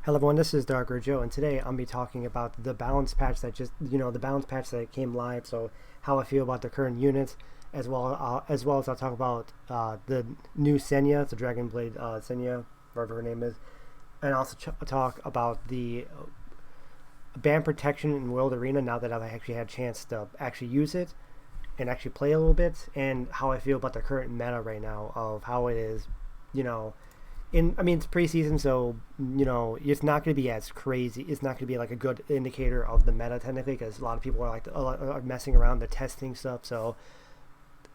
Hello everyone, this is Darker Joe, and today I'm be talking about the balance patch that the balance patch that came live. So how I feel about the current units, as well as I'll talk about the new Senya, the Dragon Blade Senya, whatever her name is, and also talk about the band protection in World Arena now that I've actually had a chance to actually use it and actually play a little bit, and how I feel about the current meta right now of how it is, you know, it's preseason, so it's not going to be as crazy. It's not going to be like a good indicator of the meta technically, because a lot of people are messing around, the testing stuff. So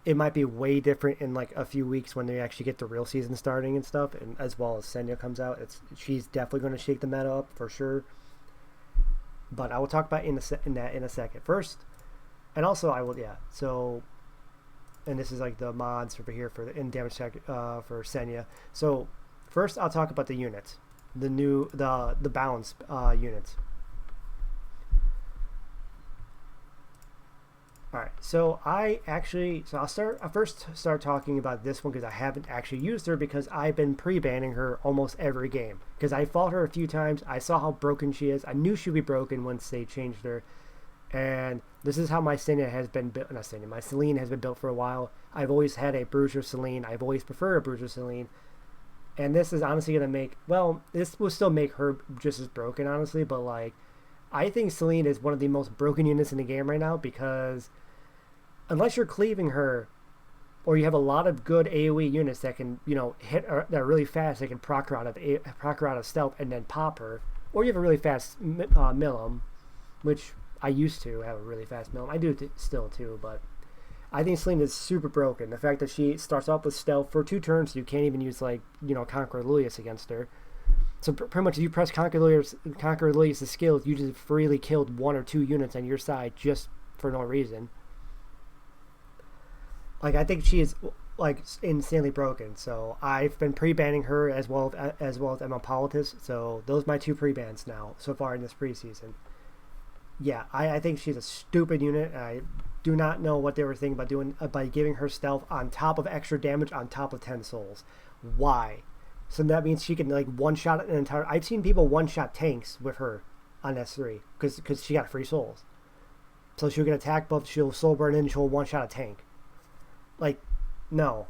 it might be way different in like a few weeks when they actually get the real season starting and stuff, and as well as Senya comes out. She's definitely going to shake the meta up for sure. But I will talk about that in a second. First, and also I will So, and this is like the mods over here for the in damage check for Senya. So first, I'll talk about the units, the balance units. All right, so I'll first start talking about this one because I haven't actually used her because I've been pre-banning her almost every game because I fought her a few times. I saw how broken she is. I knew she'd be broken once they changed her, and this is how my Senya has been built. Not Senya, my Celine has been built for a while. I've always had a Bruiser Celine. I've always preferred a Bruiser Celine. And this is honestly going to this will still make her just as broken, honestly, but like, I think Celine is one of the most broken units in the game right now because unless you're cleaving her or you have a lot of good AoE units that can, hit her, that are really fast, they can proc her out of stealth and then pop her, or you have a really fast Milim, which I used to have a really fast Milim. I do still too, but I think Celine is super broken. The fact that she starts off with stealth for 2 turns, you can't even use Conqueror Lilius against her. So pretty much, if you press Conqueror Lilius' skills, you just freely killed 1 or 2 units on your side just for no reason. Like, I think she is like insanely broken. So I've been pre-banning her as well as Emma Politis. So those are my 2 pre-bans now so far in this preseason. Yeah, I think she's a stupid unit. I do not know what they were thinking about doing by giving her stealth on top of extra damage on top of 10 souls. Why? So that means she can like one-shot an entire... I've seen people one-shot tanks with her on S3 because she got free souls. So she'll get attack buff, she'll soul burn in, she'll one-shot a tank. Like, no.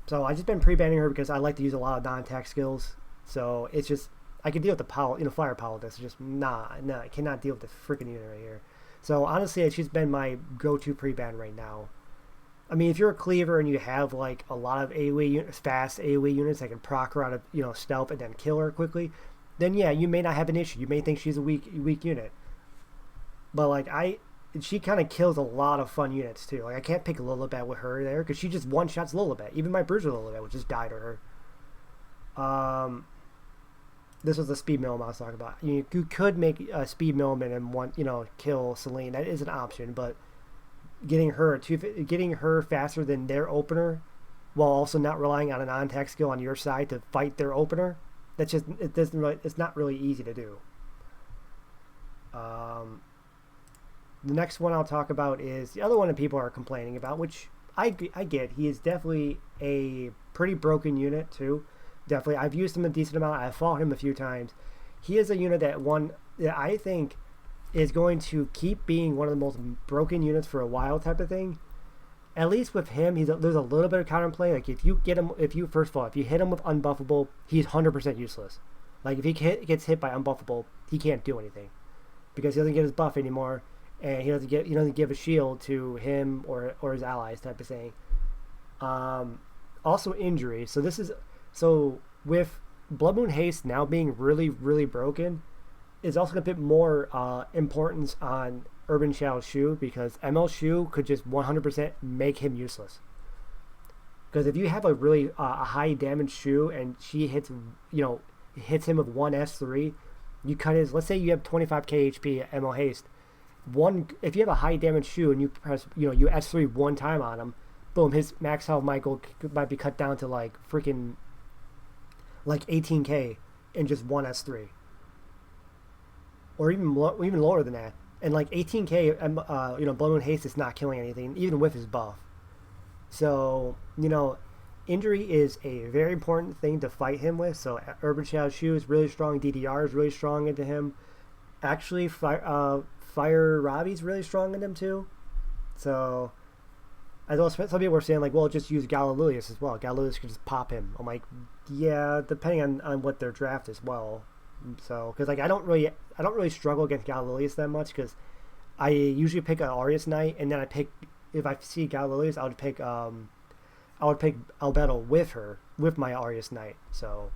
So I just been pre-banning her because I like to use a lot of non-attack skills. So it's just... I can deal with the fire politics. It's just I cannot deal with the freaking unit right here. So honestly, she's been my go-to pre-ban right now. I mean, if you're a cleaver and you have like a lot of fast AoE units that can proc her out of stealth and then kill her quickly, then yeah, you may not have an issue. You may think she's a weak unit, but like she kind of kills a lot of fun units too. Like I can't pick Lilibet with her there because she just one shots Lilibet. Even my Bruiser Lilibet would just die to her. This was the speed Milim I was talking about. You could make a speed Milim and kill Celine. That is an option, but getting her faster than their opener, while also not relying on an on-attack skill on your side to fight their opener, it's not really easy to do. The next one I'll talk about is the other one that people are complaining about, which I get. He is definitely a pretty broken unit too. Definitely, I've used him a decent amount. I've fought him a few times. He is a unit that I think is going to keep being one of the most broken units for a while, type of thing. At least with him, there's a little bit of counterplay. Like if you hit him with unbuffable, he's 100% useless. Like if he gets hit by unbuffable, he can't do anything because he doesn't get his buff anymore, and he doesn't give a shield to him or his allies, type of thing. Also injury. So with Blood Moon Haste now being really, really broken, is also going to put more importance on Urban Shadow's Shu, because ML Shu could just 100% make him useless. Because if you have a really a high damage Shu and she hits him with 1 S3, you cut his... Let's say you have 25k HP at ML Haste. If you have a high damage Shu and you press you S3 one time on him, boom, his max health might be cut down to like freaking... like 18k in just 1 S3, or even lower than that. And like 18k, Blood Moon Haste is not killing anything, even with his buff. So injury is a very important thing to fight him with. So Urban Shadow Shoe is really strong. DDR is really strong into him. Actually, Fire Robbie's really strong in him too. So I know some people were saying like, well, just use Galileusz as well. Galileusz could just pop him. I'm like, yeah, depending on what their draft as well. So because like I don't really struggle against Galileusz that much because I usually pick an Aureus Knight and then I pick if I see Galileusz I would pick Albedo with my Aureus Knight. So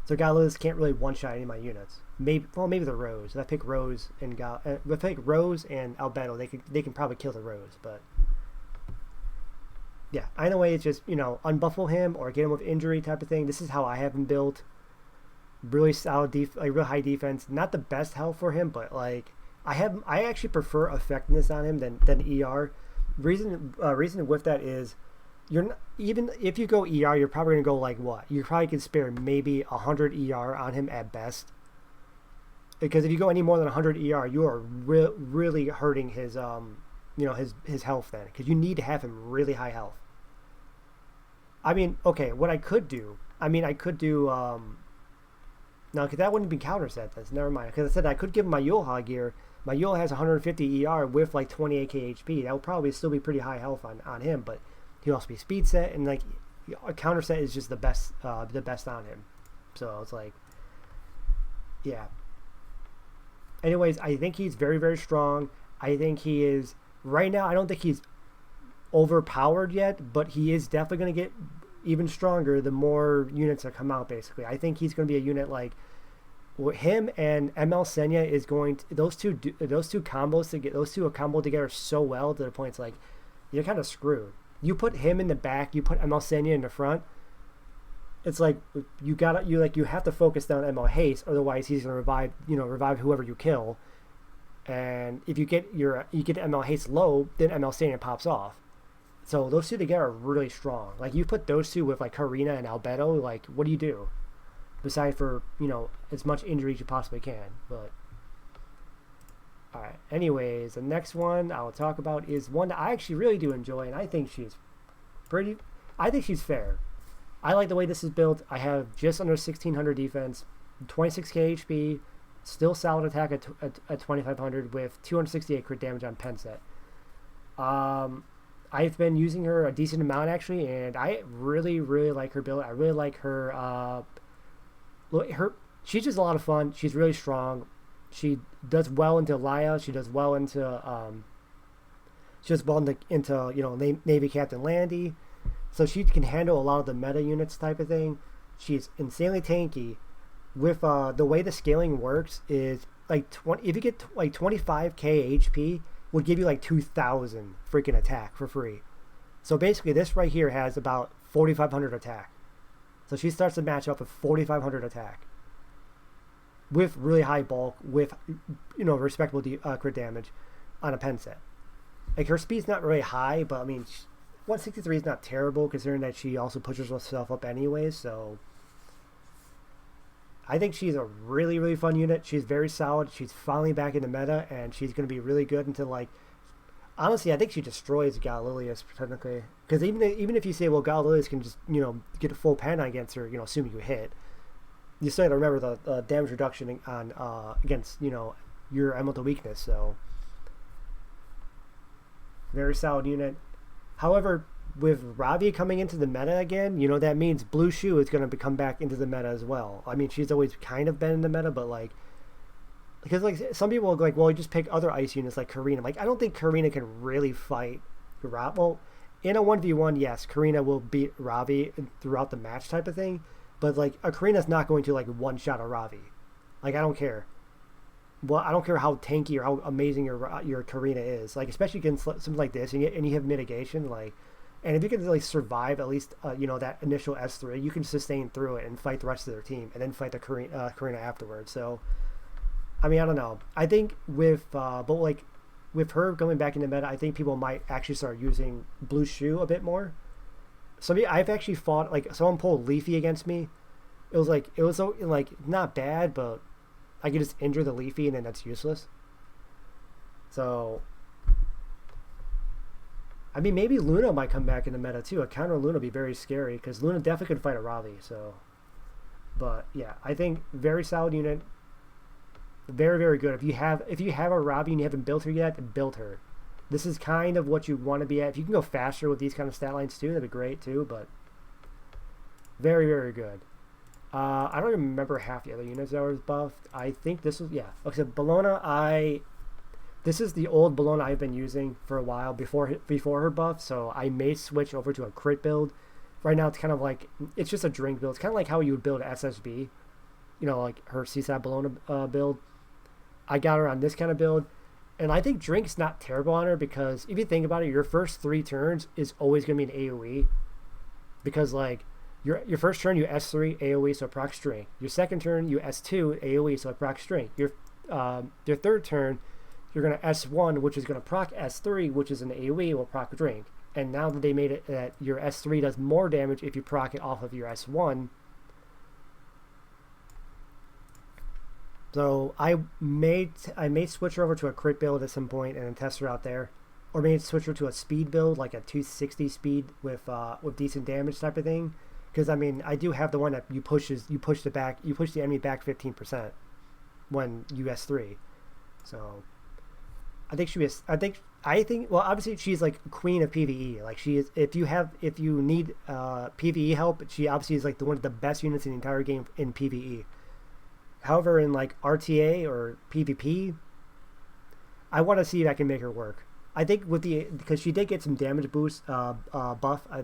Galileusz can't really one shot any of my units. Maybe the Rose. If I pick Rose and if I pick Rose and Albedo, they can probably kill the Rose, but. Yeah, either way, it's just, unbuffle him or get him with injury type of thing. This is how I have him built. Really solid, real high defense. Not the best health for him, but like I actually prefer effectiveness on him than ER. Reason with that is you're not, even if you go ER, you're probably gonna go like what? You probably can spare maybe 100 ER on him at best. Because if you go any more than 100 ER, you are really hurting his his health then, because you need to have him really high health. I mean, okay, what I could do, no, because that wouldn't be counter set. That's never mind. Because I said I could give him my Yulha gear. My Yulha has 150 ER with like 28k HP. That would probably still be pretty high health on him, but he'll also be speed set, and like a counter set is just the best on him. So it's like, yeah. Anyways, I think he's very, very strong. I think he is right now. I don't think he's overpowered yet, but he is definitely going to get even stronger the more units that come out. Basically, I think he's going to be a unit like him and ML Senya is going to, those two combos to get those two a combo together so well to the point it's like you're kind of screwed. You put him in the back, you put ML Senya in the front. It's like you have to focus down ML Haste, otherwise he's going to revive whoever you kill. And if you get ML Haste low, then ML Senya pops off. So those two together are really strong. Like you put those two with like Karina and Albedo, like what do you do? Besides for, as much injury as you possibly can. But alright. Anyways, the next one I'll talk about is one that I actually really do enjoy, and I think she's fair. I like the way this is built. I have just under 1600 defense, 26k HP, still solid attack at 2500 with 268 crit damage on pen set. I've been using her a decent amount actually, and I really, really like her build. I really like her. She's just a lot of fun. She's really strong. She does well into Laya. She does well into Navy Captain Landy. So she can handle a lot of the meta units type of thing. She's insanely tanky. With the way the scaling works is like if you get like 25k HP would give you like 2,000 freaking attack for free. So basically this right here has about 4,500 attack. So she starts the match up with 4,500 attack with really high bulk with respectable crit damage on a pen set. Like her speed's not really high, but I mean 163 is not terrible considering that she also pushes herself up anyways. So I think she's a really, really fun unit. She's very solid. She's finally back in the meta, and she's going to be really good until, like... Honestly, I think she destroys Galileusz, technically. Because even if you say, well, Galileusz can just, get a full pen against her, assuming you hit, you still got to remember the damage reduction on against, your elemental weakness, so... Very solid unit. However, with Ravi coming into the meta again, that means Blue Shoe is going to come back into the meta as well. I mean, she's always kind of been in the meta, but because some people will go like, well, you just pick other ice units like Karina. Like, I don't think Karina can really fight Ravi. Well, in a 1v1, yes, Karina will beat Ravi throughout the match type of thing, but like, a Karina's not going to like one-shot a Ravi. Like, I don't care. Well, I don't care how tanky or how amazing your Karina is. Like, especially against something like this, and you have mitigation, like. And if you can really survive at least, that initial S3, you can sustain through it and fight the rest of their team, and then fight the Karina afterwards. So, I mean, I don't know. I think with her going back into meta, I think people might actually start using Blue Shoe a bit more. I've actually fought someone pulled Leafy against me. It was not bad, but I could just injure the Leafy and then that's useless. So. I mean, maybe Luna might come back in the meta too. A counter Luna would be very scary because Luna definitely could fight a Raleigh. So, but yeah, I think very solid unit, very very good. If you have a Robbie and you haven't built her yet, then build her. This is kind of what you want to be at. If you can go faster with these kind of stat lines too, that'd be great too. But very very good. I don't even remember half the other units that was buffed. I think this was yeah. Okay, so Bologna, this is the old Bologna I've been using for a while before her buff. So I may switch over to a crit build. Right now it's kind of like it's just a drink build. It's kind of like how you would build SSB. You know, like her Seaside Bologna build. I got her on this kind of build. And I think drink's not terrible on her because if you think about it, your first 3 turns is always going to be an AoE. Because, like, your first turn, you S3, AoE, so proc drink. Your second turn, you S2, AoE, so proc drink. Your third turn, you're going to S1, which is going to proc S3, which is an AoE, will proc drink. And now that they made it that your S3 does more damage if you proc it off of your S1. So I may switch her over to a crit build at some point and then test her out there, or maybe switch her to a speed build like a 260 speed with decent damage type of thing. Because I mean I do have the one that you push the enemy back 15% when you S3. So I think well obviously she's like queen of PvE. Like she is if you need PvE help, she obviously is like one of the best units in the entire game in PvE. However, in like RTA or PvP, I want to see if I can make her work. I think because she did get some damage boost buff. I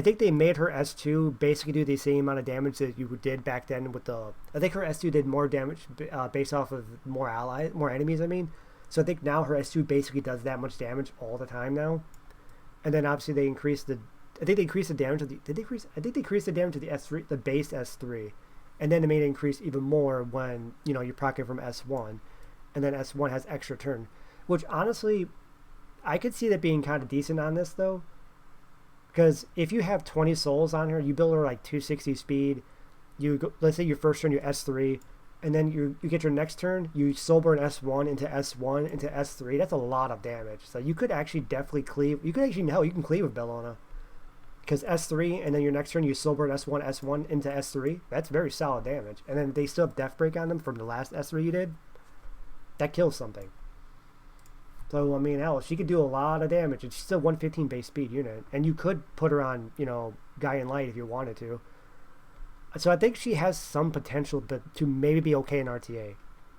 think they made her S2 basically do the same amount of damage that you did back then with the. I think her S2 did more damage based off of more enemies. I mean, so I think now her S2 basically does that much damage all the time now. And then obviously they increased the. I think they increased the damage to the. Did they increase? I think they increased the damage to the S3, the base S3. And then it made it increase even more when, you're proccing from S1. And then S1 has extra turn. Which, honestly, I could see that being kind of decent on this, though. Because if you have 20 souls on her, you build her like 260 speed. Let's say your first turn, you S3. And then you get your next turn, you soul burn S1 into S1 into S3. That's a lot of damage. So you could actually definitely cleave. You can cleave with Bellona. Because S3, and then your next turn you soul burn S1 into S3. That's very solid damage. And then they still have Death Break on them from the last S3 you did. That kills something. So, I mean, hell, she could do a lot of damage. And she's still 115 base speed unit. And you could put her on, Guardian Light if you wanted to. So I think she has some potential to maybe be okay in RTA.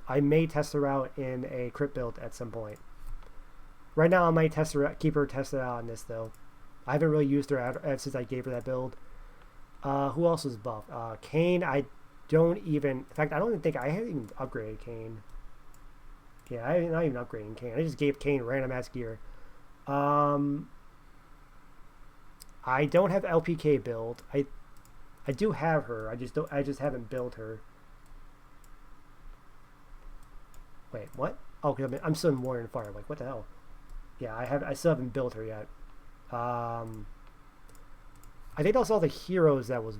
I may test her out in a crit build at some point. Right now I might keep her tested out on this, though. I haven't really used her since I gave her that build. Who else is buffed? Kane, I don't even... In fact, I don't even think I haven't even upgraded Kane. Yeah, I'm not even upgrading Kane. I just gave Kane random ass gear. I don't have LPK build. I do have her. I just haven't built her. Wait, what? Oh, because I'm still in Warrior and Fire. Like, what the hell? Yeah, I still haven't built her yet. I think that was all the heroes that was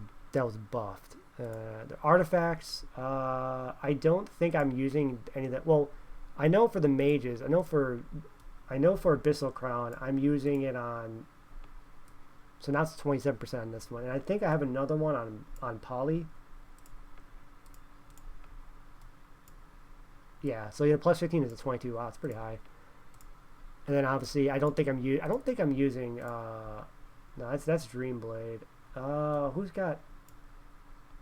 buffed. The artifacts, I don't think I'm using any of that. Well, I know for the mages, I know for Abyssal Crown, I'm using it on. So now it's 27% on this one, and I think I have another one on Poly. Yeah, so plus 15 is a 22. Wow, it's pretty high. And then obviously, I don't think I'm using. No, that's Dreamblade. Who's got?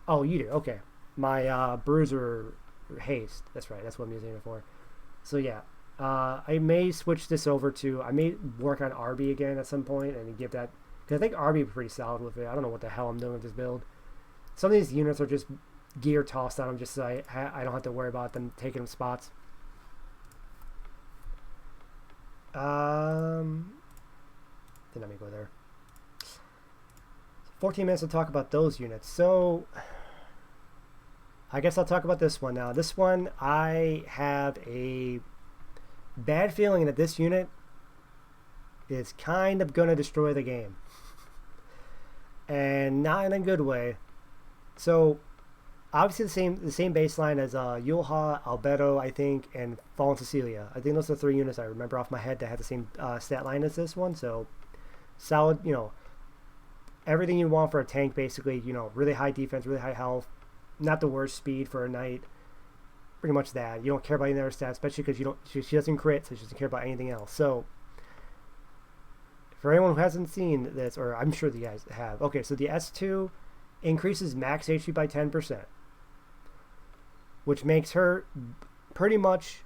Oh, you do. Okay, my Bruiser Haste. That's right. That's what I'm using it for. So yeah, I may switch this over to. I may work on RB again at some point and give that. Because I think RB is pretty solid with it. I don't know what the hell I'm doing with this build. Some of these units are just gear tossed on them just so I don't have to worry about them taking spots. Then let me go there. 14 minutes to talk about those units. So I guess I'll talk about this one now. This one, I have a bad feeling that this unit is kind of going to destroy the game. And not in a good way. So Obviously the same baseline as Yulha, Albedo, I think, and Fallen Cecilia. I think those are the 3 units I remember off my head that had the same stat line as this one. So solid, everything you want for a tank basically. Really high defense, really high health, not the worst speed for a knight. Pretty much that. You don't care about any other stats, especially because she doesn't crit, so she doesn't care about anything else. So for anyone who hasn't seen this, or I'm sure the guys have, okay, so the S2 increases max HP by 10%, which makes her pretty much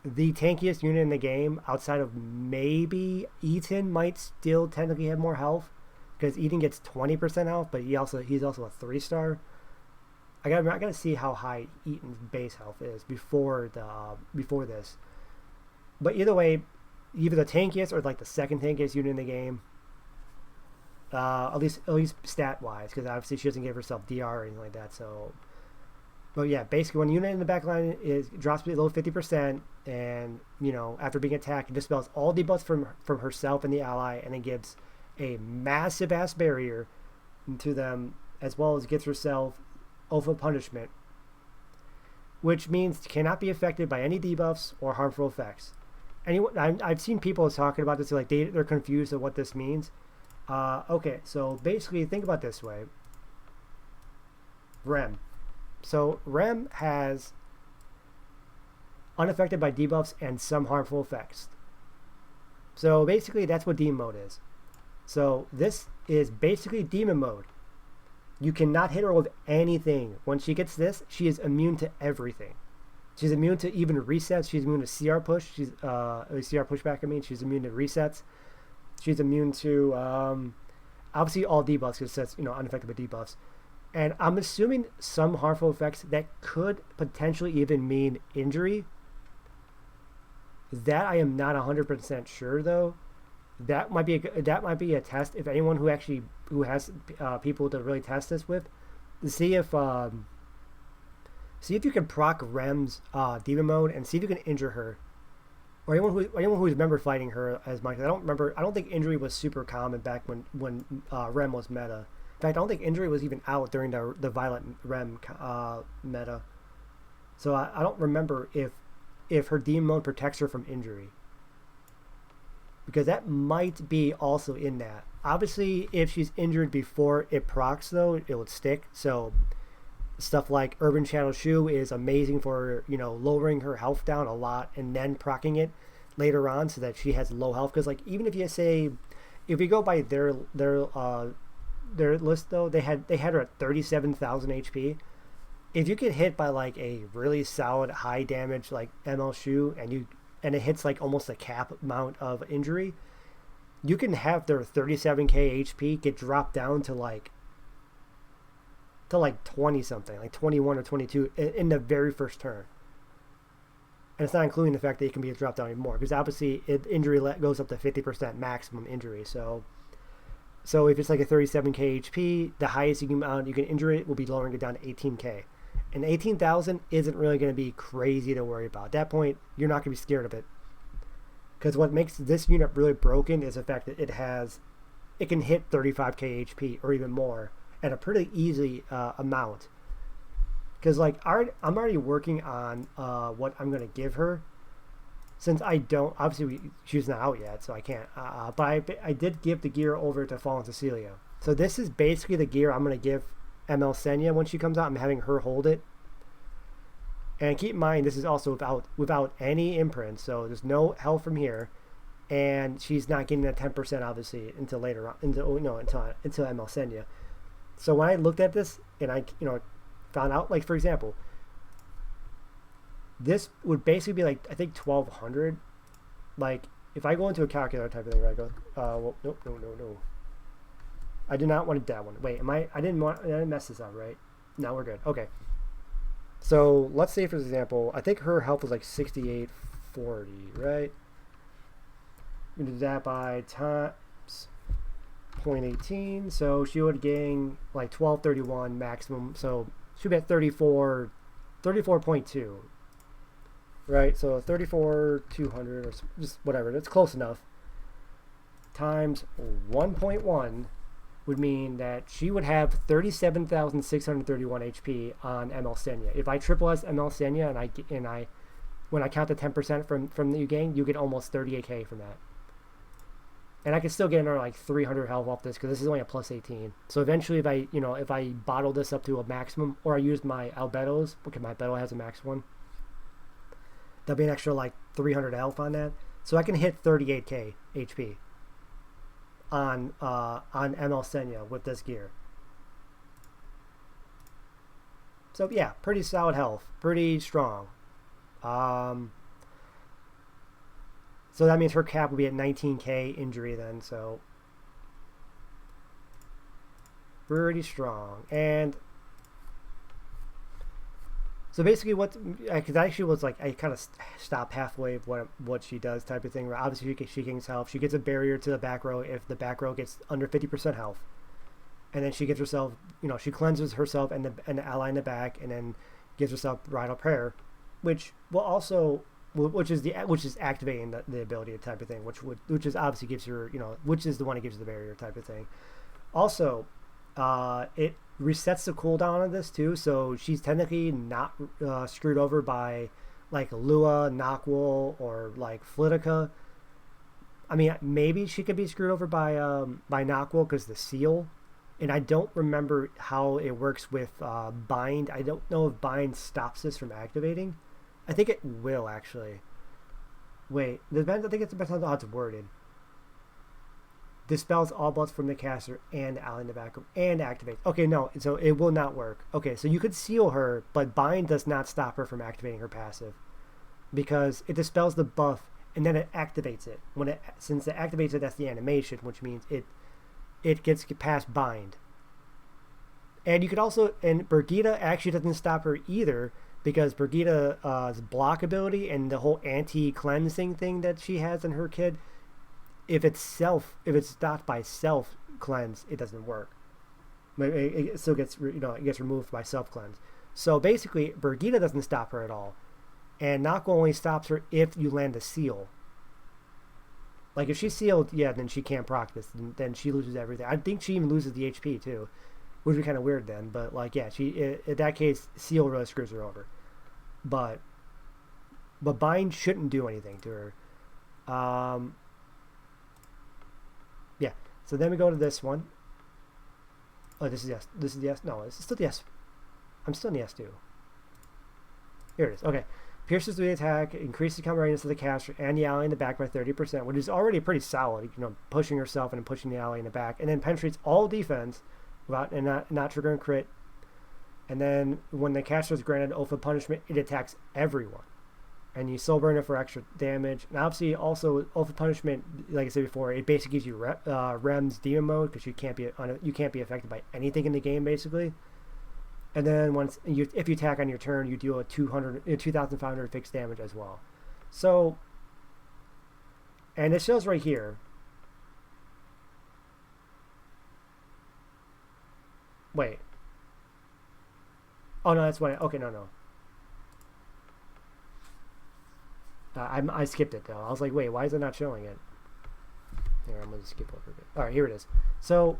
the tankiest unit in the game outside of maybe Eaton might still technically have more health because Eaton gets 20% health, but he's also a 3-star. I gotta see how high Eaton's base health is before this. But either way, either the tankiest or like the second tankiest unit in the game. At least stat wise, because obviously she doesn't give herself DR or anything like that. So, but yeah, basically when a unit in the back line drops below 50%, and after being attacked, it dispels all debuffs from herself and the ally, and then gives a massive ass barrier to them, as well as gives herself Alpha Punishment, which means cannot be affected by any debuffs or harmful effects. I've seen people talking about this, like they're confused of what this means. Okay, so basically think about it this way. Rem. So Rem has unaffected by debuffs and some harmful effects. So basically that's what demon mode is. So this is basically demon mode. You cannot hit her with anything. When she gets this, she is immune to everything. She's immune to even resets. She's immune to CR push. She's CR pushback. She's immune to resets. She's immune to obviously all debuffs because it says unaffected by debuffs. And I'm assuming some harmful effects that could potentially even mean injury. That I am not 100% sure though. That might be a test if anyone who has people to really test this with, to see if you can proc Rem's demon mode and see if you can injure her, or anyone who's remember fighting her as much. I don't think injury was super common back when Rem was meta. In fact, I don't think injury was even out during the Violet Rem meta. So I don't remember if her demon mode protects her from injury, because that might be also in that. Obviously, if she's injured before it procs, though, it would stick. So stuff like Urban Channel Shoe is amazing for lowering her health down a lot and then proccing it later on so that she has low health. Because like even if you go by their list though, they had her at 37,000 HP. If you get hit by like a really solid high damage like ML Shoe and it hits like almost a cap amount of injury, you can have their 37k HP get dropped down to like 20 something, like 21 or 22 in the very first turn. And it's not including the fact that it can be dropped down even more, because obviously injury goes up to 50% maximum injury. So if it's like a 37k HP, the highest you can injure it will be lowering it down to 18k. And 18,000 isn't really going to be crazy to worry about. At that point, you're not going to be scared of it. Because what makes this unit really broken is the fact that it can hit 35k HP or even more at a pretty easy amount. Because like I'm already working on what I'm going to give her. Since I don't, obviously she's not out yet, so I can't. But I did give the gear over to Fallen Cecilia. So this is basically the gear I'm going to give ML Senya when she comes out. I'm having her hold it. And keep in mind, this is also without any imprint, so there's no health from here, and she's not getting that 10% obviously until later on, until ML Senya. So when I looked at this and I found out, like for example, this would basically be like I think 1,200. Like if I go into a calculator type of thing, right? I go, well, no. I did not want that one. Wait, I didn't mess this up, right? No, we're good. Okay. So let's say, for example, I think her health was like 6840, right? We do that by times 0.18, so she would gain like 1231 maximum. So she'd be at 34.2, right? So 34,200 or just whatever. That's close enough. Times 1.1. would mean that she would have 37,631 HP on ML Senya. If I triple S ML Senya and I when I count the 10% from the you gain, you get almost 38k from that. And I can still get another like 300 health off this because this is only a plus 18. So eventually, if I bottle this up to a maximum, or I use my Albedos, because my Albedo has a max one, there'll be an extra like 300 health on that. So I can hit 38k HP on ML Senya with this gear. So yeah, pretty solid health, pretty strong. So that means her cap will be at 19k injury then. So pretty strong. And so basically, because I actually was like, I kind of stopped halfway of what she does type of thing. Where obviously she gains health. She gets a barrier to the back row if the back row gets under 50% health, and then she gets herself, she cleanses herself and the ally in the back, and then gives herself Bridal Prayer, which is activating the ability type of thing, which is obviously gives her, which is the one that gives her the barrier type of thing. Also, it resets the cooldown of this too, so she's technically not screwed over by like Lua, Noctwool, or like Flitica. I mean, maybe she could be screwed over by Noctwool because the seal, and I don't remember how it works with Bind. I don't know if Bind stops this from activating. I think it will actually. Wait, I think it depends on how it's worded. Dispels all bullets from the caster and the ally in the back and activates. Okay, no, so it will not work. Okay, so you could seal her, but Bind does not stop her from activating her passive because it dispels the buff and then it activates it. Since it activates it, that's the animation, which means it gets past Bind. And you could also, and Brigitte actually doesn't stop her either, because Brigitte's block ability and the whole anti-cleansing thing that she has in her kit, if it's stopped by self cleanse, it doesn't work. It still gets it gets removed by self cleanse. So basically, Brigitte doesn't stop her at all, and Noctwool only stops her if you land a seal. Like if she's sealed, yeah, then she can't proc this, and then she loses everything. I think she even loses the HP too, which would be kind of weird then. But like, yeah, in that case, seal really screws her over. But Bind shouldn't do anything to her. Yeah. So then we go to this one. Oh, this is yes. This is yes. No, it's still the yes. I'm still in the S2. Here it is. Okay. Pierces through the attack, increases combat radius of the caster and the ally in the back by 30%, which is already pretty solid. Pushing herself and pushing the ally in the back, and then penetrates all defense without and not triggering crit. And then when the caster is granted Oath of Punishment, it attacks everyone. And you soul burn it for extra damage. And obviously, also Oath of Punishment, like I said before, it basically gives you Rem's demon mode because you can't be affected by anything in the game basically. And then if you attack on your turn, you deal a 2,500 fixed damage as well. So, and it shows right here. Wait. Oh no, that's what. Okay, no. I skipped it though. I was like, wait, why is it not showing it? Here, I'm gonna skip over it. All right, here it is. So,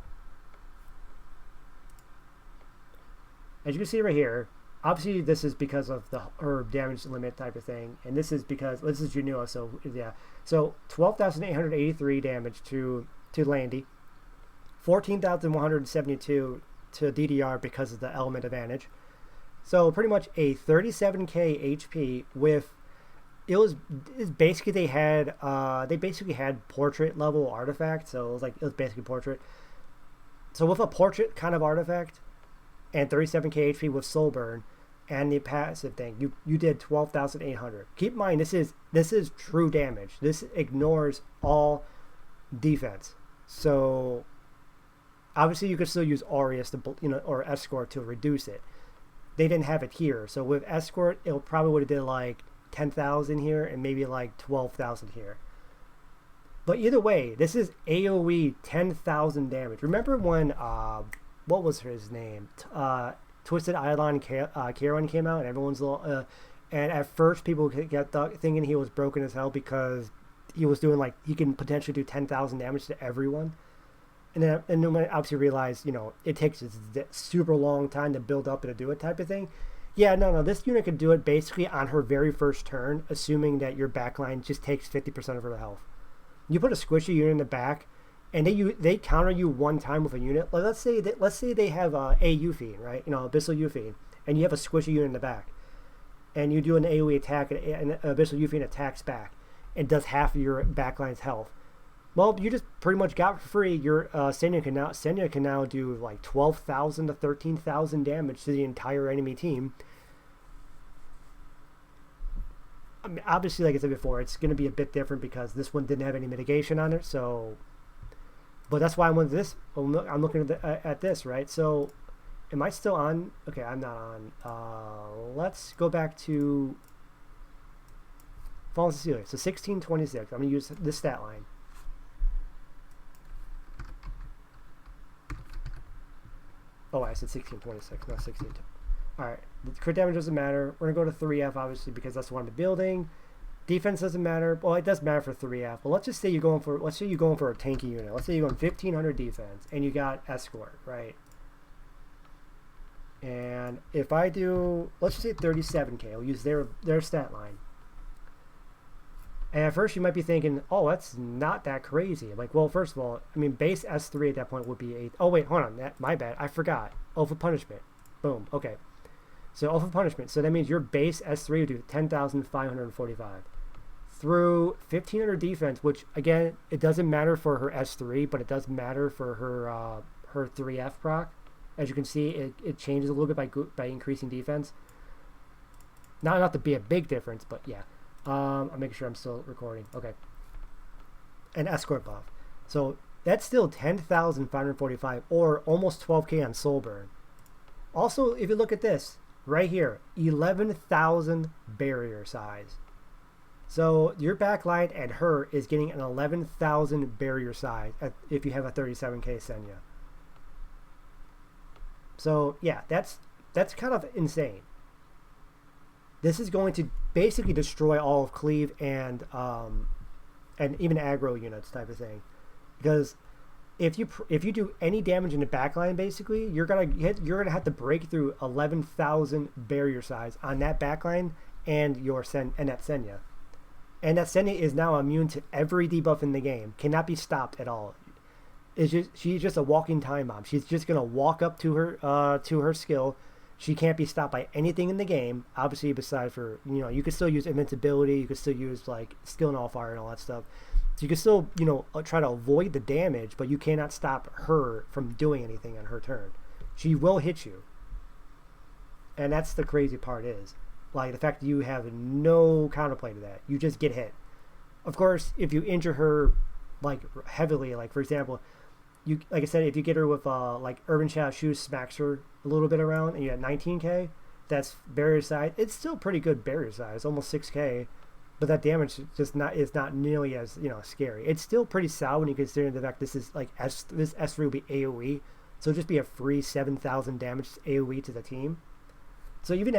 as you can see right here, obviously this is because of her damage limit type of thing, and this is because this is Junua. So yeah, so 12,883 damage to Landy, 14,172 to DDR because of the element advantage. So pretty much a 37k HP with. It's basically they basically had portrait level artifact, so it was basically portrait. So with a portrait kind of artifact and 37k HP with soul burn and the passive thing, you did 12,800. Keep in mind this is true damage. This ignores all defense. So obviously you could still use Aureus or Escort to reduce it. They didn't have it here, so with Escort it probably would have did like 10,000 here and maybe like 12,000 here. But either way, this is AoE 10,000 damage. Remember when what was his name? Twisted Eidolon Karen came out, and everyone's little and at first people kept thinking he was broken as hell because he was doing he can potentially do 10,000 damage to everyone. And then when I obviously realize, it takes this super long time to build up and to do it type of thing. Yeah, no. This unit could do it basically on her very first turn, assuming that your backline just takes 50% of her health. You put a squishy unit in the back, and they counter you one time with a unit. Like, let's say they have a Yuffie, right? Abyssal Yuffie, and you have a squishy unit in the back, and you do an AOE attack, and Abyssal Yuffie attacks back, and does half of your backline's health. Well, you just pretty much got for free. Your Senya can now do like 12,000 to 13,000 damage to the entire enemy team. I mean, obviously, like I said before, it's going to be a bit different because this one didn't have any mitigation on it. So, but that's why I'm with this. I'm looking at this, right? So, am I still on? Okay, I'm not on. Let's go back to Fallen Cecilia. So 1626. I'm going to use this stat line. Oh, I said 1626, not 16. Alright, the crit damage doesn't matter. We're going to go to 3F, obviously, because that's the one in the building. Defense doesn't matter. Well, it does matter for 3F. But let's just say you're going for a tanky unit. Let's say you're going 1500 defense, and you got escort, right? And if I do, let's just say 37k, I'll use their stat line. And at first you might be thinking, oh, that's not that crazy. Like, well, first of all, I mean, base S3 at that point would be 8. Oh, wait, hold on. My bad. I forgot. Oath of Punishment. Boom. Okay. So, Oath of Punishment. So, that means your base S3 would do 10,545. Through 1,500 defense, which, again, it doesn't matter for her S3, but it does matter for her 3F proc. As you can see, it changes a little bit by increasing defense. Not to be a big difference, but yeah. I'm making sure I'm still recording. Okay. An escort buff. So that's still 10,545 or almost 12k on soul burn. Also, if you look at this right here, 11,000 barrier size. So your backline and her is getting an 11,000 barrier size if you have a 37k Senya. So yeah, that's kind of insane. This is going to basically destroy all of Cleave and even aggro units type of thing, because if you do any damage in the backline, basically you're gonna have to break through 11,000 barrier size on that backline and that Senya, and that Senya is now immune to every debuff in the game, cannot be stopped at all. She's just a walking time bomb. She's just gonna walk up to her skill. She can't be stopped by anything in the game, obviously, besides for, you could still use invincibility, you could still use, like, skill and all fire and all that stuff. So you can still, try to avoid the damage, but you cannot stop her from doing anything on her turn. She will hit you. And that's the crazy part is, like, the fact that you have no counterplay to that. You just get hit. Of course, if you injure her, like, heavily, like, for example, like I said, if you get her with like Urban Shadow Shoes smacks her a little bit around, and you got 19k, that's barrier size. It's still pretty good barrier size, almost 6k, but that damage is not nearly as scary. It's still pretty solid when you consider the fact this is like this S3 will be AOE, so it'll just be a free 7,000 damage AOE to the team. So even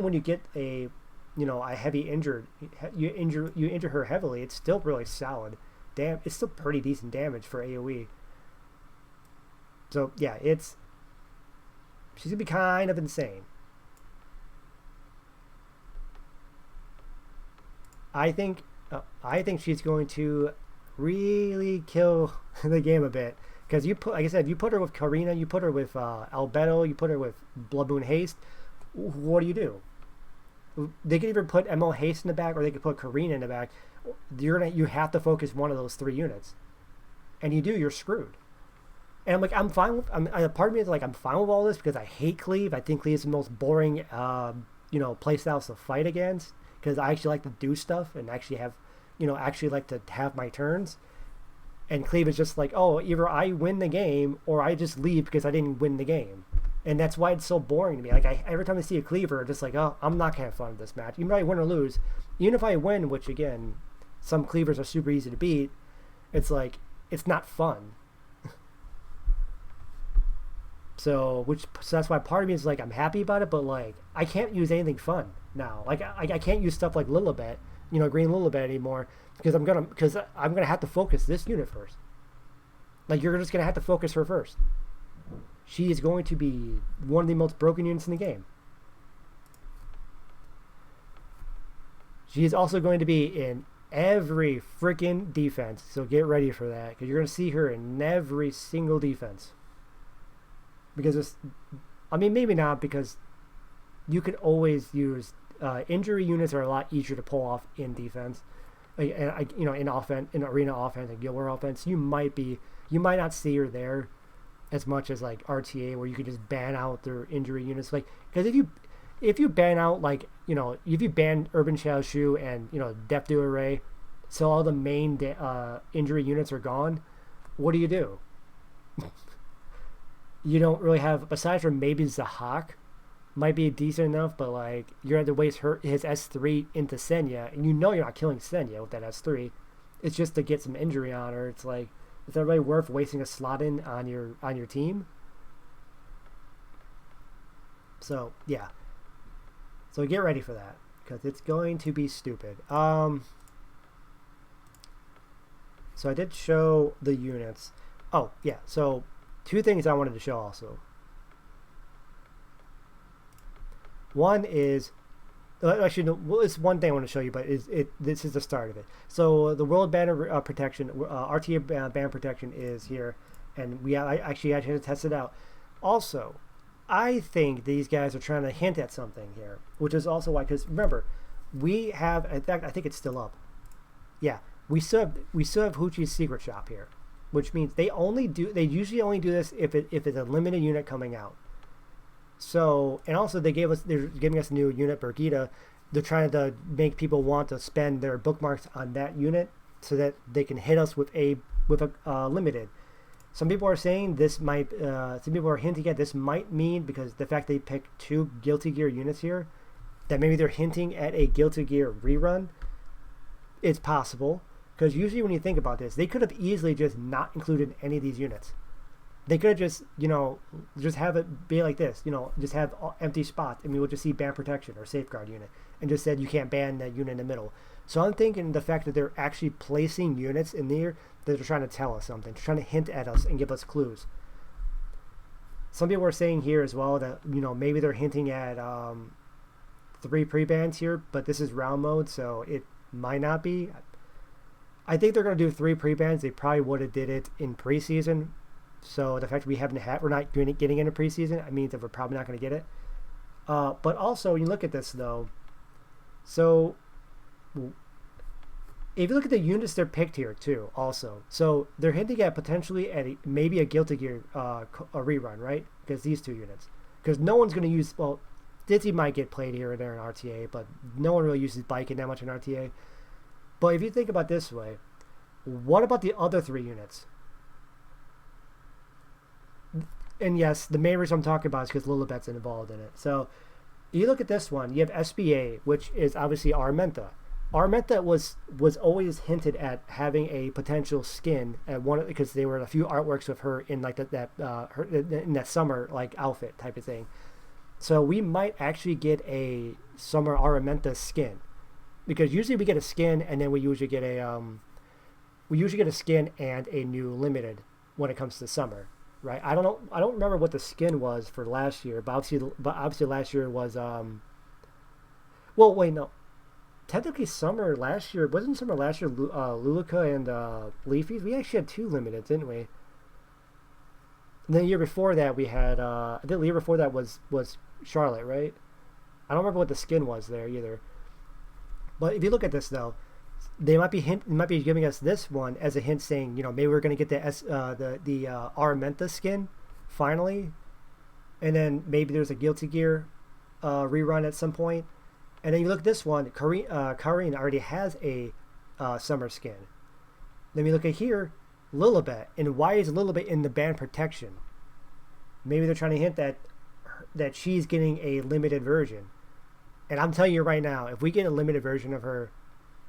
when you get a heavy injured, you injure her heavily, it's still really solid. It's still pretty decent damage for AOE. So yeah, she's gonna be kind of insane. I think she's going to really kill the game a bit, because like I said, you put her with Karina, you put her with Albedo, you put her with Blood Moon Haste. What do? They could either put ML Haste in the back, or they could put Karina in the back. You have to focus one of those 3 units, and you're screwed. And I'm like, I'm fine with. Part of me is like, I'm fine with all this because I hate Cleave. I think Cleave is the most boring, playstyles to fight against, because I actually like to do stuff and actually like to have my turns. And Cleave is just like, oh, either I win the game or I just leave because I didn't win the game, and that's why it's so boring to me. Like, every time I see a Cleaver, I'm just like, oh, I'm not gonna have fun with this match. Even if I win or lose, even if I win, which again, some Cleavers are super easy to beat, it's like it's not fun. So that's why part of me is like, I'm happy about it, but like, I can't use anything fun now. Like, I can't use stuff like Lilibet, Green Lilibet anymore, because I'm gonna have to focus this unit first. Like, you're just gonna have to focus her first. She is going to be one of the most broken units in the game. She is also going to be in every freaking defense, so get ready for that, because you're going to see her in every single defense. Because it's, I mean, maybe not, because you can always use injury units are a lot easier to pull off in defense, and in offense, in arena offense and Guild War offense. You might not see her there as much as like RTA, where you can just ban out their injury units. Like, because if you ban out, like, if you ban Urban Shadow Shoe and Death Dew Array, so all the main injury units are gone, what do? You don't really have, besides from maybe Zahak, might be decent enough, but like, you're going to waste his S3 into Senya, and you're not killing Senya with that S3. It's just to get some injury on her. It's like, is that really worth wasting a slot in on your team? So yeah. So get ready for that, because it's going to be stupid. So I did show the units. Oh yeah. So two things I wanted to show also. One is, actually, no, well, it's one thing I want to show you, but this is the start of it. So the World Banner Protection, RTA Ban Protection is here, and I actually had to test it out. Also, I think these guys are trying to hint at something here, which is also why, because remember, we have, in fact, I think it's still up. Yeah, we still have Hoochie's Secret Shop here, which means they usually only do this if it's a limited unit coming out. So, and also they're giving us a new unit, Birgitta. They're trying to make people want to spend their bookmarks on that unit so that they can hit us with a limited. Some people are saying this might, some people are hinting at this might mean, because the fact they picked 2 Guilty Gear units here, that maybe they're hinting at a Guilty Gear rerun. It's possible, because usually when you think about this, they could have easily just not included any of these units. They could have just, just have it be like this, just have empty spots, and we will just see ban protection or safeguard unit, and just said you can't ban that unit in the middle. So I'm thinking the fact that they're actually placing units in there, that they're trying to tell us something, trying to hint at us and give us clues. Some people are saying here as well that, maybe they're hinting at 3 pre-bans here, but this is round mode, so it might not be. I think they're going to do 3 pre-bans. They probably would have did it in preseason. So the fact that we're not getting into preseason, it means that we're probably not going to get it. But also, you look at this though. So if you look at the units they're picked here too, also, so they're hinting at potentially at maybe a Guilty Gear a rerun, right? Because these 2 units, because no one's going to use. Well, Dizzy might get played here and there in RTA, but no one really uses Biking that much in RTA. But if you think about it this way, what about the other 3 units? And yes, the main reason I'm talking about is because Lilibet's involved in it. So you look at this one, you have SBA, which is obviously Armenta. Armenta was always hinted at having a potential skin at one, because there were a few artworks of her in like her in that summer like outfit type of thing. So we might actually get a summer Armenta skin, because usually we get a skin and then we usually get a skin and a new limited when it comes to summer. Right, I don't know. I don't remember what the skin was for last year, but obviously last year was Well, wait, no. Technically, summer last year Lulika and Leafy's. We actually had 2 limiteds, didn't we? And then the year before that we had. I think the year before that was Charlotte, right? I don't remember what the skin was there either. But if you look at this though, they might be giving us this one as a hint, saying, maybe we're going to get the Armenta skin finally, and then maybe there's a Guilty Gear rerun at some point. And then you look at this one, Karine already has a summer skin. Then we look at here, Lilibet, and why is Lilibet in the ban protection? Maybe they're trying to hint that she's getting a limited version. And I'm telling you right now, if we get a limited version of her,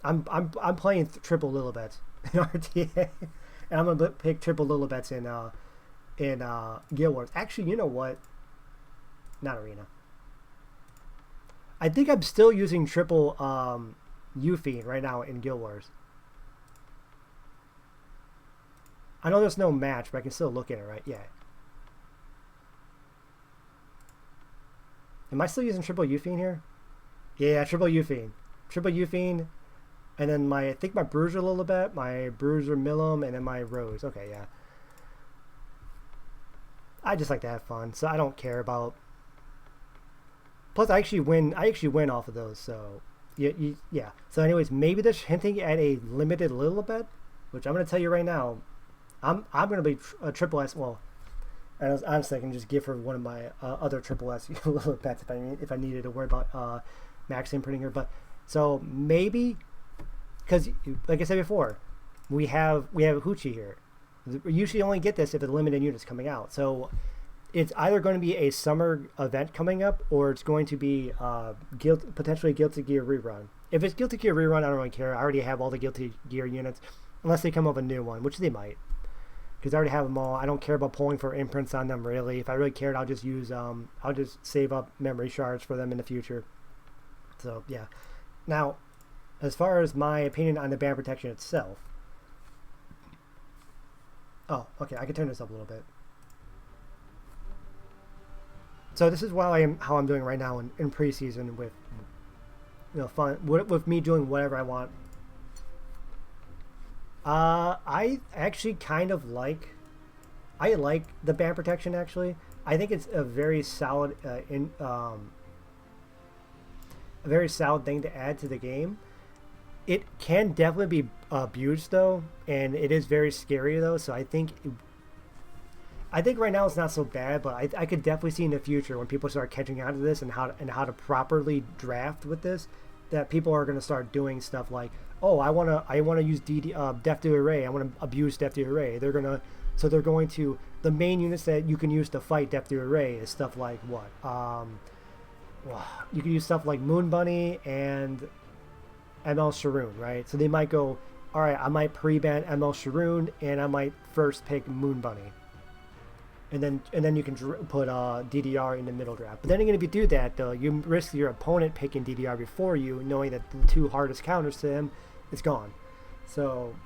I'm playing triple Lilibets in RTA, and I'm gonna pick triple Lilibets in Guild Wars. Actually, you know what? Not Arena. I think I'm still using triple Euphine right now in Guild Wars. I know there's no match, but I can still look at it, right? Yeah. Am I still using triple Euphine here? Yeah, triple Euphine. Triple Euphine, and then I think my Bruiser Lilibet, my Bruiser Millum, and then my Rose. Okay, yeah. I just like to have fun, so I don't care about. Plus, I actually win. I actually win off of those, so yeah. So, anyways, maybe they're hinting at a limited Lilibet, which I'm gonna tell you right now. I'm gonna be a triple S. Well, honestly, I can just give her one of my other triple S Lilibets if I needed to worry about max inputting her. But so maybe because, like I said before, we have Hoochie here. We usually only get this if the limited unit's coming out. So it's either going to be a summer event coming up, or it's going to be potentially Guilty Gear rerun. If it's Guilty Gear rerun, I don't really care. I already have all the Guilty Gear units, unless they come up with a new one, which they might, because I already have them all. I don't care about pulling for imprints on them really. If I really cared, I'll just use I'll just save up memory shards for them in the future. So yeah. Now, as far as my opinion on the band protection itself. Oh, okay. I can turn this up a little bit. So this is how I'm doing right now in preseason with fun with me doing whatever I want. I actually kind of I like the band protection actually. I think it's a very solid a very solid thing to add to the game. It can definitely be abused though, and it is very scary though. So I think right now it's not so bad, but I could definitely see in the future when people start catching on to this and how to properly draft with this, that people are going to start doing stuff like, oh, I wanna use Death to Array. I want to abuse Death to Array. They're going to the main units that you can use to fight Death to Array is stuff like what? You can use stuff like Moon Bunny and ML Sharoon, right? So they might go, all right, I might pre-ban ML Sharoon and I might first pick Moon Bunny. And then you can put DDR in the middle draft. But then again, if you do that, though, you risk your opponent picking DDR before you, knowing that the two hardest counters to him is gone. So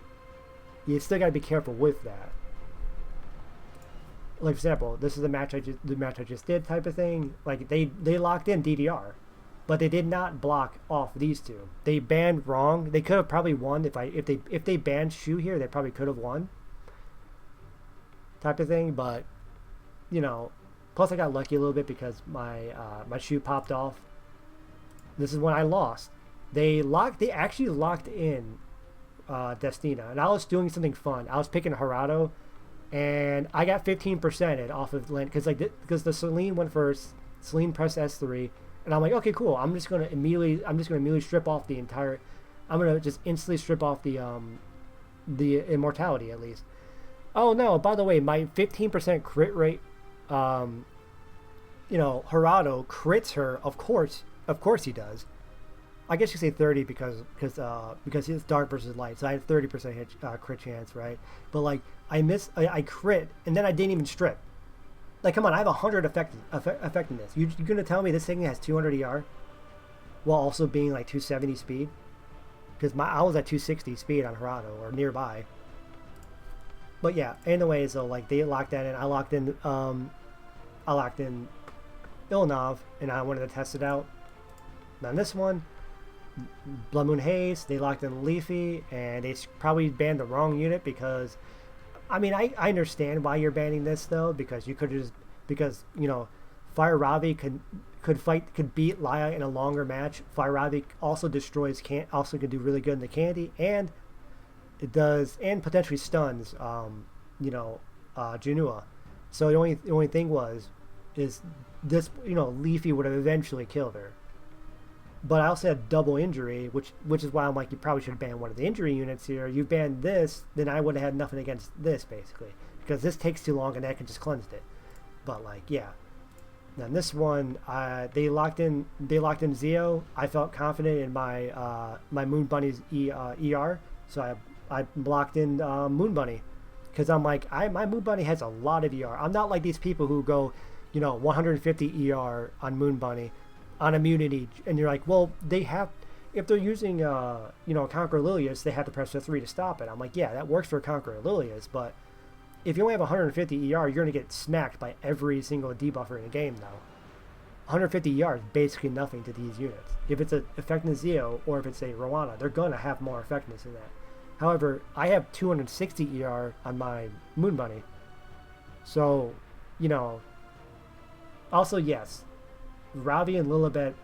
you still got to be careful with that. Like for example, this is the match I just did type of thing. Like they locked in DDR, but they did not block off these two. They banned wrong. They could have probably won if they banned Shu here. They probably could have won. Type of thing, but. Plus I got lucky a little bit because my shoe popped off. This is when I lost. They actually locked in Destina, and I was doing something fun. I was picking Harado, and I got 15% off of Lent because the Celine went first. Celine pressed S3, and I'm like, okay, cool. I'm just gonna immediately strip off the entire. I'm gonna just instantly strip off the immortality at least. Oh no! By the way, my 15% crit rate. Harado crits her. Of course he does. I guess you say 30 because it's dark versus light, so I have 30% crit chance, right? But like I crit and then I didn't even strip. Like come on, I have 100 effectiveness. You're gonna tell me this thing has 200 ER while also being like 270 speed? Because I was at 260 speed on Harado or nearby. But yeah, anyways, so like they locked that in. I locked in Ilnov, and I wanted to test it out. On this one, Blood Moon Haze, they locked in Leafy, and they probably banned the wrong unit because, I mean, I understand why you're banning this though, because you could Fire Ravi could beat Laya in a longer match. Fire Ravi also could do really good in the candy, and it does, and potentially stuns Junua. So the only thing is this Leafy would have eventually killed her. But I also had double injury, which is why I'm like, you probably should ban one of the injury units here. You banned this, then I would have had nothing against this basically, because this takes too long and I could just cleansed it. But like yeah. Now this one, they locked in Zeo. I felt confident in my my Moon Bunny's ER, so I blocked in Moon Bunny, because I'm like, my Moon Bunny has a lot of ER. I'm not like these people who go, 150 ER on Moon Bunny, on immunity, and you're like, well, they have, if they're using Conqueror Lilius, they have to press the 3 to stop it. I'm like, yeah, that works for Conqueror Lilius, but if you only have 150 ER, you're going to get smacked by every single debuffer in the game, though. 150 ER is basically nothing to these units. If it's an effectiveness Zeo or if it's a Rowana, they're going to have more effectiveness than that. However, I have 260 ER on my Moon Bunny. So, you know, also, yes, Ravi and Lilibet,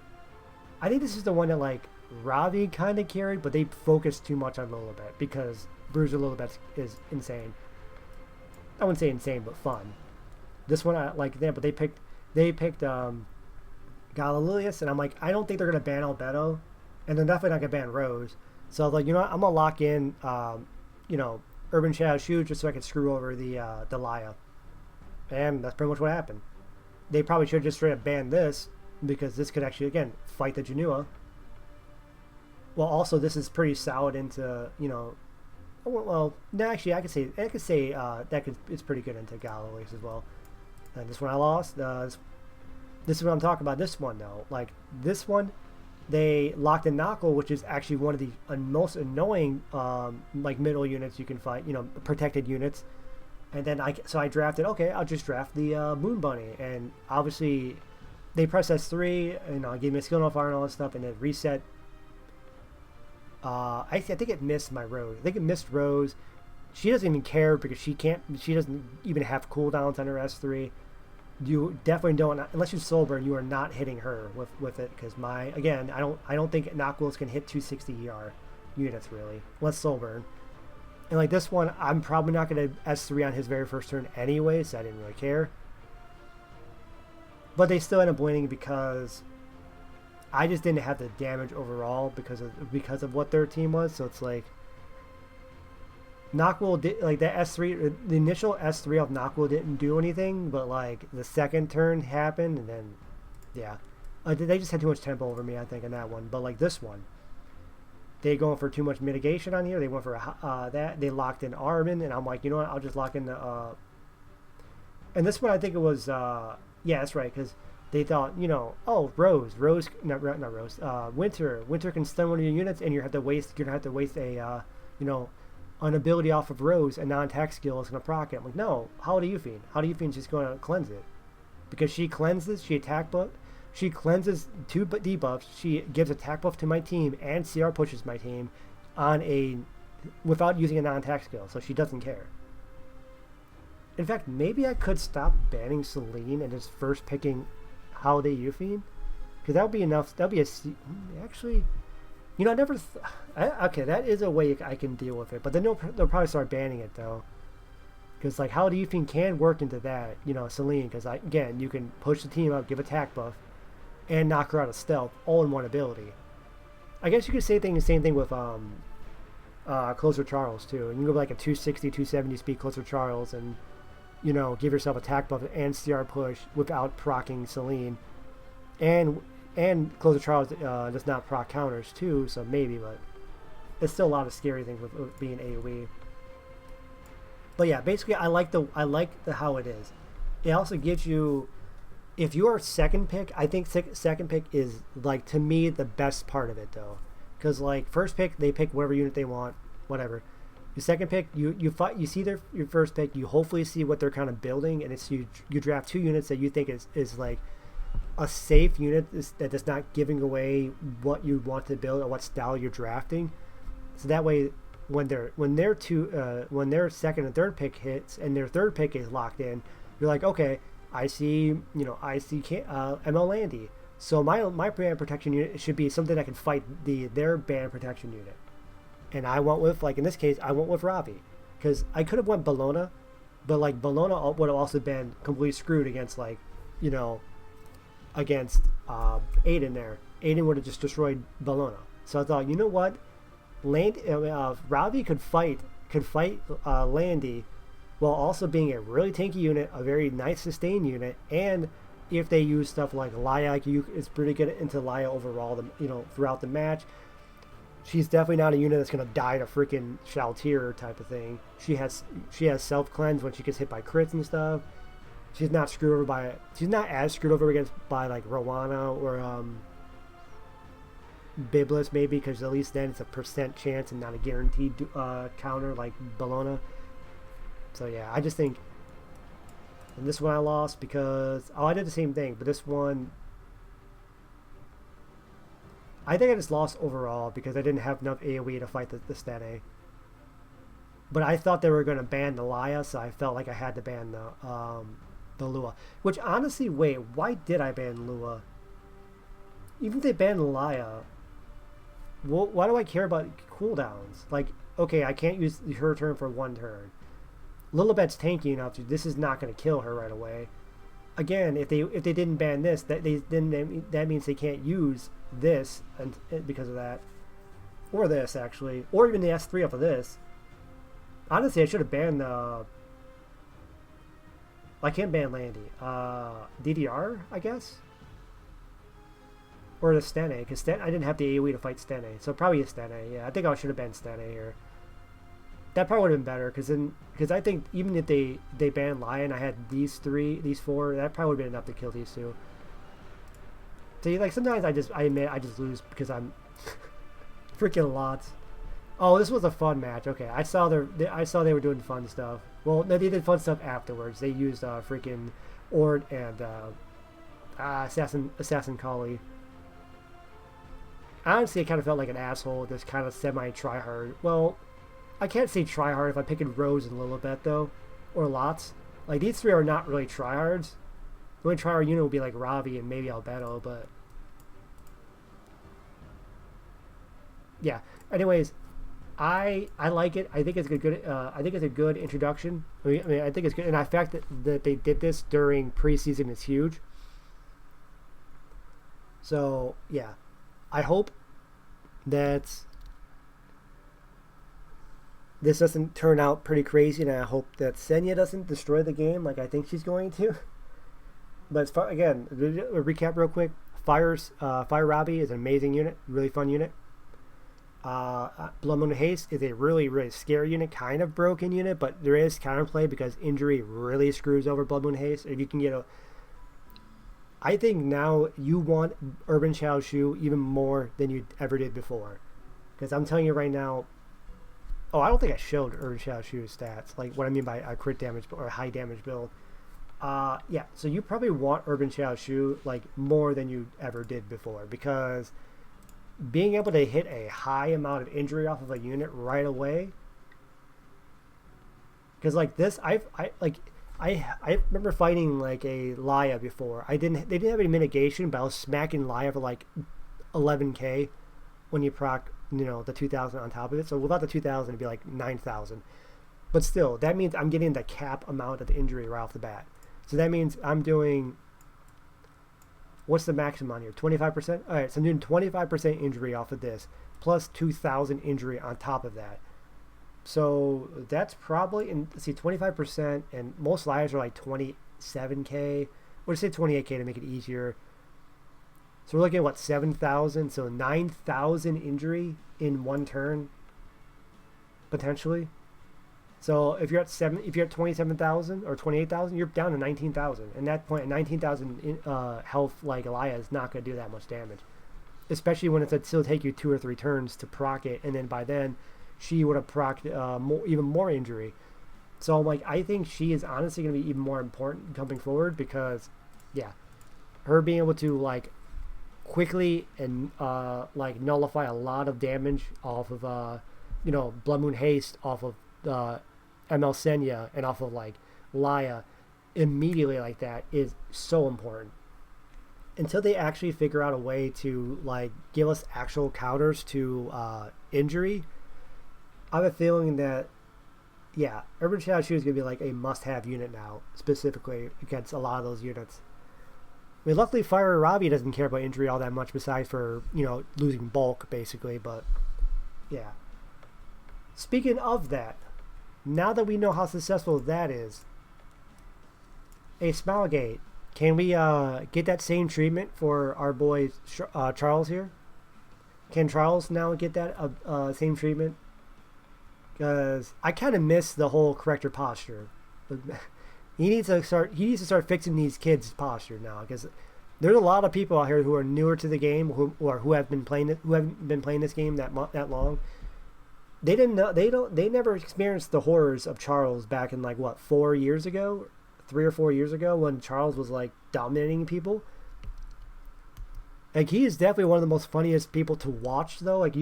I think this is the one that, like, Ravi kind of carried, but they focused too much on Lilibet because Bruiser Lilibet is insane. I wouldn't say insane, but fun. This one, I like that, but they picked Galileuus, and I'm like, I don't think they're gonna ban Albedo, and they're definitely not gonna ban Rose. So I was like, you know what, I'm gonna lock in, Urban Shadow Shoe just so I can screw over the Laya, and that's pretty much what happened. They probably should have just straight up banned this because this could actually again fight the Janua. Well, also this is pretty solid into well, no, actually I could say it's pretty good into Galileuus as well. And this one I lost. This is what I'm talking about. This one though, like this one, they locked in Knuckle, which is actually one of the most annoying like middle units you can fight. Protected units. And then I drafted. Okay, I'll just draft the Moon Bunny, and obviously they press S3, gave me a skill notifier and all this stuff, and then reset. I think it missed my Rose. I think it missed Rose. She doesn't even care because she doesn't even have cooldowns on her S3. You definitely don't, unless you soul burn, you are not hitting her with it because I don't think Knockwills can hit 260 ER units really. Let's soul burn. And like this one, I'm probably not going to S3 on his very first turn anyway, so I didn't really care. But they still end up winning because I just didn't have the damage overall because of what their team was. So it's like Knockwill did, like that S3, the initial S3 of Knockwill didn't do anything, but like the second turn happened, and then yeah, they just had too much tempo over me, I think, in that one. But like this one, they going for too much mitigation on here. They went for that. They locked in Armin, and I'm like, you know what? I'll just lock in the. And this one, I think it was yeah, that's right, because they thought, oh, Rose, not Rose, Winter can stun one of your units, and you're gonna have to waste a an ability off of Rose, a non-attack skill is gonna proc it. I'm like, no, How do you Fiend's just gonna cleanse it, because she cleanses, she cleanses 2 debuffs, she gives attack buff to my team, and CR pushes my team without using a non-attack skill, so she doesn't care. In fact, maybe I could stop banning Celine and just first picking Holiday Euphine, because that would be enough. That would be actually, I never. Okay, that is a way I can deal with it, but then they'll probably start banning it though, because like Holiday Euphine can work into that, Celine, because again you can push the team up, give attack buff, and knock her out of stealth all in one ability. I guess you could say the same thing with Closer Charles too, and you can go like a 260, 270 speed Closer Charles and give yourself attack buff and CR push without proccing Celine. And Closer Charles does not proc counters too, so maybe, but it's still a lot of scary things with being AoE. But yeah, basically I like the how it is. It also gives you, if you are second pick, I think second pick is like, to me, the best part of it though. Because like first pick, they pick whatever unit they want, whatever. Your second pick, you see your first pick, you hopefully see what they're kind of building, and it's you draft 2 units that you think is like a safe unit that is not giving away what you want to build or what style you're drafting. So that way, when their second and third pick hits and their third pick is locked in, you're like, okay, I see ML Landy. So my band protection unit should be something that can fight their band protection unit. And I went with, like in this case, I went with Ravi, because I could have went Bologna, but like Bologna would have also been completely screwed against against Aiden there. Aiden would have just destroyed Bologna. So I thought, you know what, Ravi could fight Landy while also being a really tanky unit, a very nice sustain unit, and if they use stuff like Laya, it's pretty good into Laya overall, throughout the match. She's definitely not a unit that's gonna die to freaking Shaltir type of thing. She has self cleanse when she gets hit by crits and stuff. She's not as screwed over by like Rowana or Biblis maybe, because at least then it's a % chance and not a guaranteed counter like Bologna. So yeah, I just think. And this one I lost because I did the same thing, but this one I think I just lost overall because I didn't have enough AoE to fight the Stene. But I thought they were going to ban the Laya, so I felt like I had to ban the Lua. Which honestly, wait, why did I ban Lua? Even if they banned Laya, why do I care about cooldowns? Like, okay, I can't use her turn for one turn. Lilibet's tanky enough to. This is not going to kill her right away. Again, if they didn't ban this, that means they can't use this and because of that, or this actually, or even the S3 off of this. Honestly, I should have banned the. I can't ban Landy. DDR, I guess, or the Stene, because I didn't have the AoE to fight Stene, so probably a Stene. Yeah, I think I should have banned Stene here. That probably would have been better because I think even if they banned Lion, I had these four, that probably would have been enough to kill these two. So like sometimes I admit I just lose because I'm freaking lots. Oh, this was a fun match. Okay, I saw they were doing fun stuff. Well, no, they did fun stuff afterwards. They used freaking Ord and Assassin Kali. Honestly, I kind of felt like an asshole, just kind of semi try hard. Well, I can't say tryhard if I'm picking Rose and Lilibet though, or Lots. Like these three are not really tryhards. The only tryhard unit would be like Ravi and maybe Albedo, but yeah. Anyways, I like it. I think it's a good. I think it's a good introduction. I think it's good, and the fact that they did this during preseason is huge. So yeah, I hope that this doesn't turn out pretty crazy, and I hope that Senya doesn't destroy the game like I think she's going to. But it's fun. Again, a recap real quick. Fire Robbie is an amazing unit, really fun unit. Blood Moon Haste is a really, really scary unit, kind of broken unit, but there is counterplay because injury really screws over Blood Moon Haste. If you can get a... I think now you want Urban Chao Shu even more than you ever did before. Because I'm telling you right now, oh, I don't think I showed Urban Chao Shu's stats, like what I mean by a crit damage or a high damage build. Yeah, so you probably want Urban Chao Shu like more than you ever did before, because being able to hit a high amount of injury off of a unit right away, because like this, I remember fighting like a Laya before. They didn't have any mitigation, but I was smacking Laya for like 11k when you proc, the 2000 on top of it. So without the 2000, it'd be like 9,000. But still, that means I'm getting the cap amount of the injury right off the bat. So that means I'm doing, what's the maximum on here? 25%? All right, so I'm doing 25% injury off of this, plus 2,000 injury on top of that. So that's probably, and see, 25%, and most lives are like 27k. We'll just say 28k to make it easier. So we're looking at what, 7,000? So 9,000 injury in one turn, potentially. So if you're at 27,000 or 28,000, you're down to 19,000. And that point, 19,000 health like Elia is not going to do that much damage, especially when it'll still take you 2 or 3 turns to proc it, and then by then she would have procced even more injury. So like I think she is honestly going to be even more important coming forward, because yeah, her being able to like quickly and like nullify a lot of damage off of Blood Moon Haste, off of ML Senya, and off of like Laya immediately like that is so important. Until they actually figure out a way to like give us actual counters to injury, I have a feeling that yeah, Urban Shadow Shoe is going to be like a must-have unit now, specifically against a lot of those units. I mean, luckily Fire Robbie doesn't care about injury all that much, besides for, losing bulk, basically, but yeah. Speaking of that, now that we know how successful that is, a Smilegate, can we get that same treatment for our boy Charles here? Can Charles now get that same treatment? Because I kind of miss the whole corrector posture. He needs to start fixing these kids' posture now, because there's a lot of people out here who are newer to the game, who haven't been playing this game that long. they didn't know they never experienced the horrors of Charles back in like what 4 years ago, 3 or 4 years ago when Charles was like dominating people. Like he is definitely one of the most funniest people to watch though. Like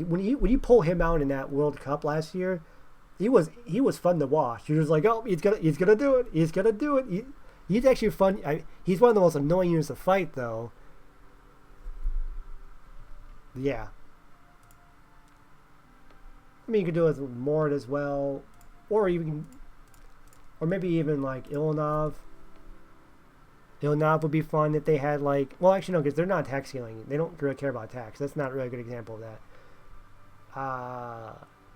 when you pull him out in that World Cup last year, he was fun to watch. You're just like, oh, he's gonna do it. He's gonna do it. He's actually fun. He's one of the most annoying units to fight though. Yeah. I mean, you could do it with Mort as well, or even, or maybe even like Ilonov. Ilonov would be fun if they had like, well, actually no, because they're not attack scaling. They don't really care about attacks. That's not really a good example of that.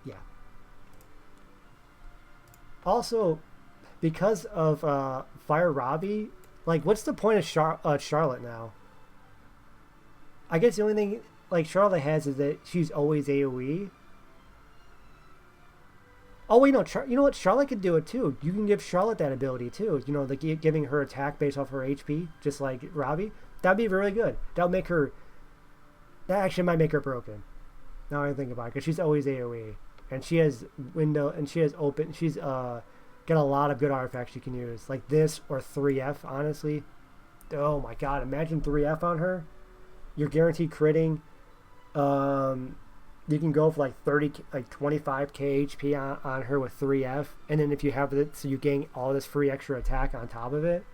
Yeah. Also, because of Fire Robbie, like, what's the point of Charlotte now? I guess the only thing like Charlotte has is that she's always AOE. Oh wait, no. You know what? Charlotte could do it too. You can give Charlotte that ability too. You know, like giving her attack based off her HP, just like Robbie. That'd be really good. That'll make her. That actually might make her broken. Now I think about it, because she's always AOE, and she has window, and she has open. She's got a lot of good artifacts she can use, like this or 3F. Honestly, oh my god, imagine 3F on her. You're guaranteed critting. You can go for like 30, like 25k HP on her with 3F, and then if you have it, so you gain all this free extra attack on top of it.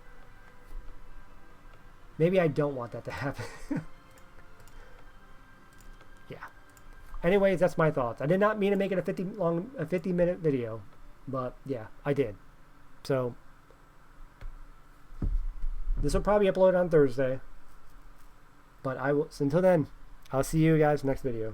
Maybe I don't want that to happen. Yeah. Anyways, that's my thoughts. I did not mean to make it a 50-minute video, but yeah, I did. So this will probably upload on Thursday. But I will. So until then, I'll see you guys next video.